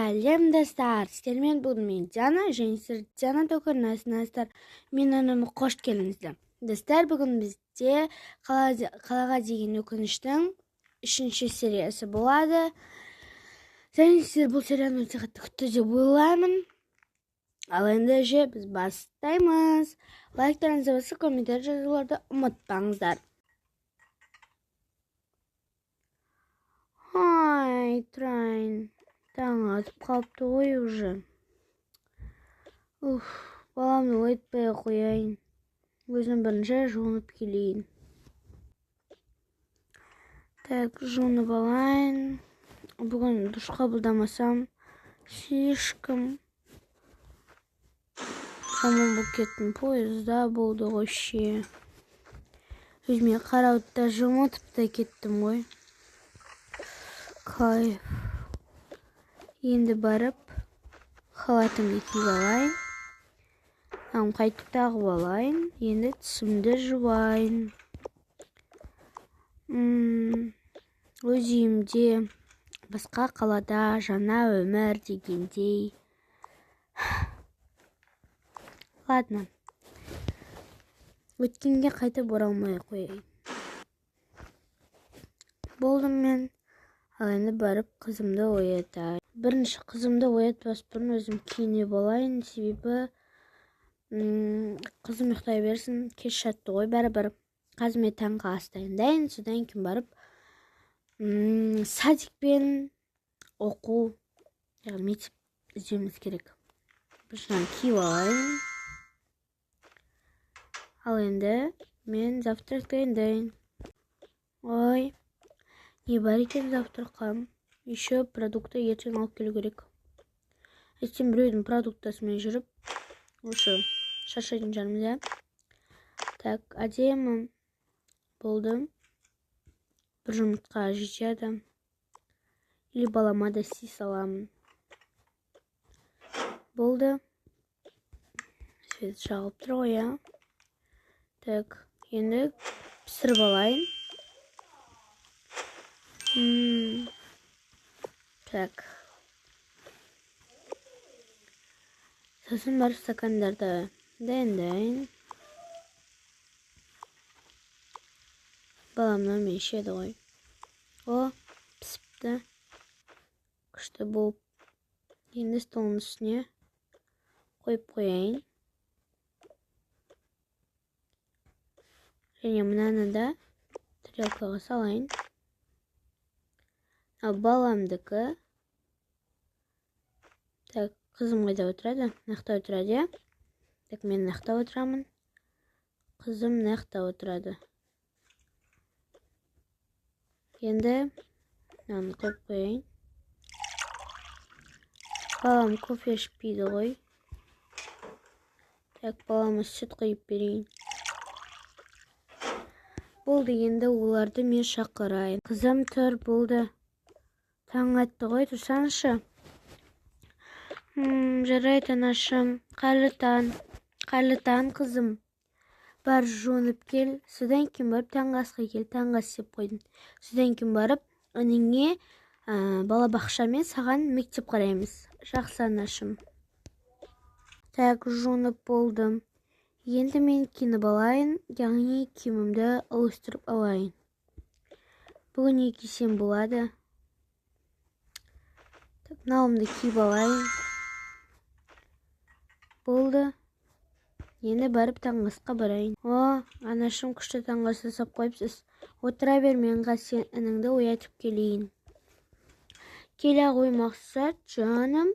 Сәлем достар, сіздермен бүгін мен Диана және сіздер Диана көрінесіздер. Мен анам қош келдіңіздер. Достар, бүгін бізде қалаға деген өкініштің 3-ші сериясы болады. Және сіздер бұл серияны өте қатты күтті деп ойлаймын. Ал енді біз бастаймыз. Лайктарыңызды басып, комментарий жазуларды ұмытпаңыздар. Ай, тұрайын. Таң атып қалыпты ғой уже. Баламды оятпай қояйын. Өзім бірінші жуынып келейін. Так, жуынып алайын. Бүгін душ қабылдамасам, слишком жаман болып кеттім. Пойызда болды вообще. Өзіме қарауды да жұмытып та кеттім ғой. Кайф. Енді барып, халатымды киіп алайын. Қайтып тағып алайын. Енді тісімді жуайын. Өз үйімде басқа қалада жаңа өмір дегендей. Ладно. Өткенге қайтып оралмай қояйын. Болдым мен. Ал енді барып қызымды оятайын. Бірінші қызымды оятпас бұрын өзім киініп алайын, себебі қызым ұйықтай берсін, кеш жатты ғой бәрібір. Қазір мен таңғы ас дайындайын, содан кейін барып садикпен оқу, яғни мектеп іздеуіміз керек. Біріншіден киіп алайын. Ал енді мен завтрак дайындайын. Ой, не бар екен завтраққа? Еще продукты ертең алып келу керек. Ертең біреудің продуктасымен жүріп, осы шаршайтын жанымда. Так, әдемі болды. Бір жұмыртқа жетеді. Или балама да істей саламын. Болды. Свет жағып тұр ғой, я. Так, енді пісіріп алайын. Так. Сосын бар стакандарды дайындайын. Баламнан мен ішеді ғой. О, пісіпті. Күшті болып. Енді столын үстіне қойып қояйын. Және мұнаны да тарелкаға салайын. Ал баламдікі. Так, қызым қайда отырады? Нақта отырады, я? Так, мен нақта отырамын. Қызым нақта отырады. Енді мынаны қойып қояйын. Балам кофе ішпейді ғой. Так, балама сүт құйып берейін. Болды, енді оларды мен шақырайын. Қызым тұр, болды. Таң атты ғой, тұрсаңшы. Жарайды, анашым. Қайырлы таң, қызым. Бар жуынып кел. Содан кейін барып таңғы асқа кел. Таңғы ас істеп қойдым. Содан кейін барып анеңе балабақшамен саған мектеп қараймыз. Жақсы, анашым. Так, жуынып болдым. Енді мен киініп алайын, яғни киімімді ауыстырып алайын. Бүгін не кисем болады? Налымды киіп алайын. Болды. Енді барып таңғы асқа барайын. О, анашым күшті таңғы ас жасап қойыпсыз. Отыра бер, мен сен ініңді оятып келейін. Келе ғой Мақсат, жаным.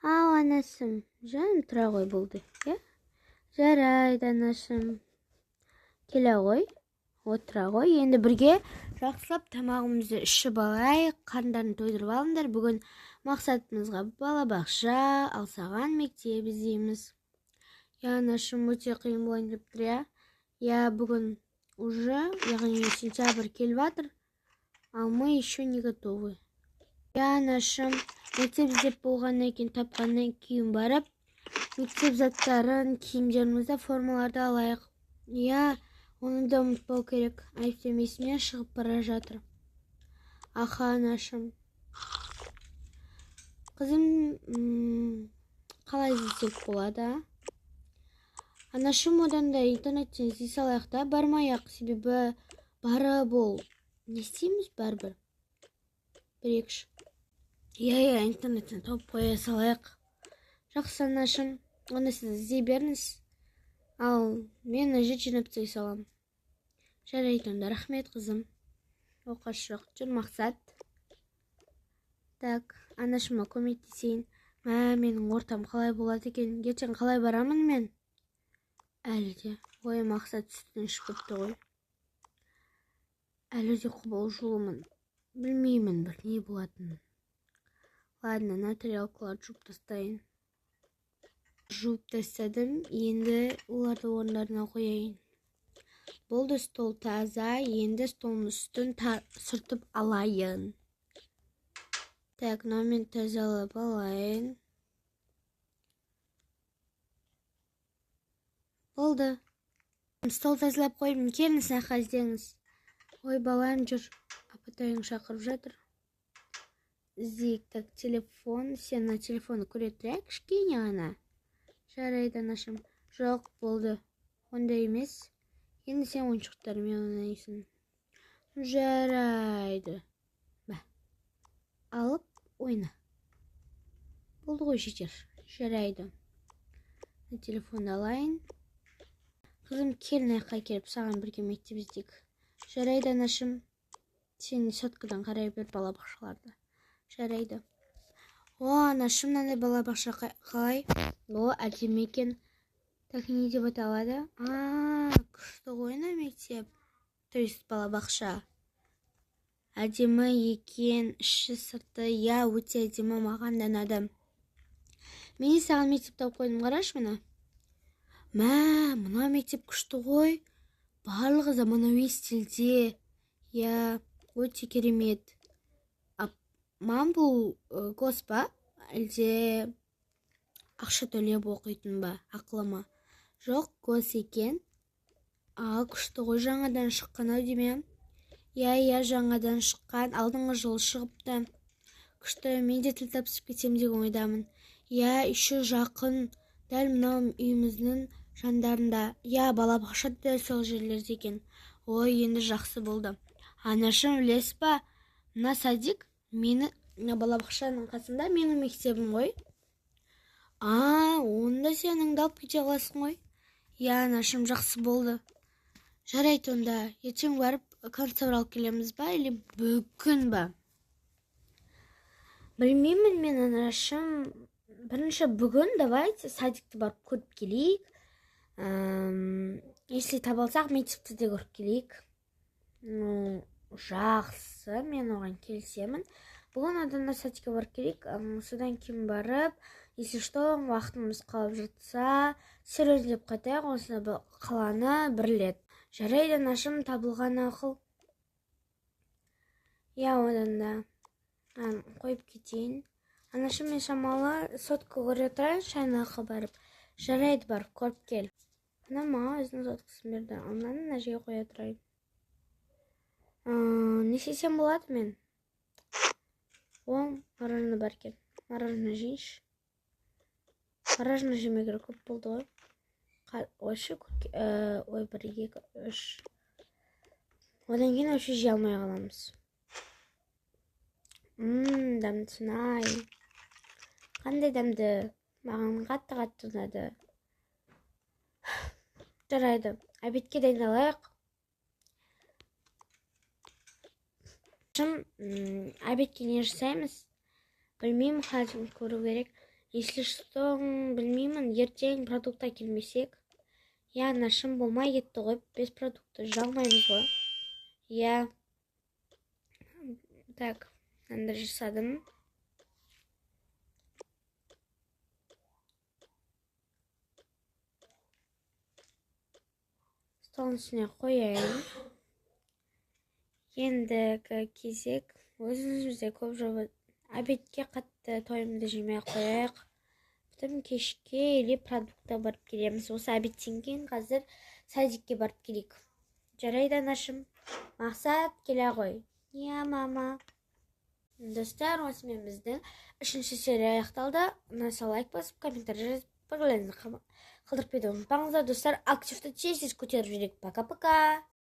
Ау, анашым. Жаным, тұра ғой, болды. Жарайды, анашым. Келе ғой. Отыра ғой. Енді бірге жақсылап тамағымызды ішіп алайық. Қарындарын тойдырып алыңдар. Бүгін мақсатымызға балабақша, ал саған мектеп іздейміз. Я, анашым, өте қиын болайын деп тұр, я. Я, бүгін уже, яғни сентябрь келіп жатыр, ал мы еще не готовы. Я, анашым, мектеп іздеп болғаннан кейін тапқаннан кейін барып, мектеп заттарын, киімдерімізді, формаларды алайық. Я, оны да ұмытпау керек. Айтсам есімнен шығып бара жатыр. Аха, анашым. Қызым, қалай іздесек болады? Анашым одан да интернеттен іздей салайық та, бармай-ақ, себебі барып ол. Не істейміз бәрібір? Бірекші. Иә, интернеттен тауып қоя салайық. Жақсы, анашым, онда сіз іздей беріңіз. Ал мен жет жинап тастай салам. Жарайды онда, рахмет қызым. Оқасы жоқ, жүр Мақсат. Так, анашыма көмектесейін. Менің ортам қалай болады екен? Ертең қалай барамын мен? Әлі де. Ой, Мақсат сүттен ішіп кетті ғой. Әлі де қобалжулымын. Білмеймін бір не болатынын. Ладно, нотариалкаларды жуып тастайын. Жуып тастадым, енді оларды орындарына қояйын. Болды, стол таза, енді столдың үстін сүртіп алайын. Так, мынамен тазалап алайын. Болды. Стол тазалап қойдым, келіңіз ақа іздеңіз. Ой, балам, жүр. Апатайың шақырып жатыр. Іздейік, так, телефон. Сен на телефоны көре тұрайық, кішкене ғана. Жарайды, анашым. Жоқ, болды. Онда емес. Енді сен ойыншықтармен ойнайсың. Жарайды. Алып, ойна. Болды ғой, жетер. Жарайды. Телефонды алайын. Қызым, келін аяққа келіп, саған бірге мектеп іздейік. Жарайды, анашым. Сен соткадан қарай бер балабақшаларды. Жарайды. О, анашым, мынандай балабақша қалай? О, әдемі екен. Так, не деп аталады? Күшті ғой мектеп. То есть балабақша. Әдемі екен, іші сырты, өте әдемі, маған да ұнады. Мен саған мектеп тауып қойдым, қарашы мына. Мына мектеп күшті ғой. Барлығы заманауи стилде. Өте керемет. Бұл гос па? Әлде ақша төлеп оқитын ба? Ақылыма. Жоқ, гос екен. Күшті ғой, жаңадан шыққан-ау деме. Жаңадан шыққан, алдыңғы жылы шығыпты. Күшті, мен де тіл тапсырып кетсем деген ойдамын. Еще жақын, дәл мынау үйіміздің жандарында. Балабақша дәл сол жерлерде екен. Ой, енді жақсы болды. Анашым, білесіз ба? Мына садик, мені балабақшаның қасында менің мектебім ғой. Онда сенің алып кете аласың ғой. Анашым, жақсы болды. Жарайды онда, ертең барып концерт алып келеміз ба, или бүгін ба? Білмеймін мен, анашым. Бірінші бүгін, давайте садикті барып көріп келейік. Если табалсақ, мектепті де көріп келейік. Жақсы, мен оған келісемін. Бүгін адамда садикке барып келейік. Содан кейін барып, если что, уақытымыз қалып жатса, серуендеп қайтайық, осында қаланы бірлет. Жарайды, анашым, табылған ақыл. Одан да қойып кетейін. Анашым, мен шамалы сотқа көре тұрайын, шайнаққа барып. Жарайды, барып көріп кел. Маған өзінің соткасын берді. Онан мына жерге қоя тұрайын. Не істесем болады мен? Мороженое бар екен. Мороженое жейінші. Мороженое жеме керек, көп болды ғой. Ой, 1, 2, 3. Одан кейін өше жей алмай қаламыз. Дәмдісін-ай. Қандай дәмді? Маған қатты ұнады. Жарайды, обедке дайындалайық. Обедке не жасаймыз? Білмеймін, қазір көру керек. Если что, білмеймін, ертең продукта келмесек. Анашым, болмай кетті ғой, без продукта жалмаймыз ғой. Так, мынаны жасадым. Столдың үстіне қояйын. Ендігі кезек өзімізде көп жауап. Обедке қатты тойымды жемей қояйық. Потом кешке или продукта барып келеміз. Осы обедтен кейін қазір садикке барып келейік. Жарайды, анашым. Мақсат, келе ғой. Мама. Достар, осымен біздің 3-ші серия аяқталды. ұнаса лайк басып, комментарий жазып, пікірлеріңізді қалдырып кетуді ұмытпаңыздар. Достар, активті тез көтеріп жүрейік. Пока-пока.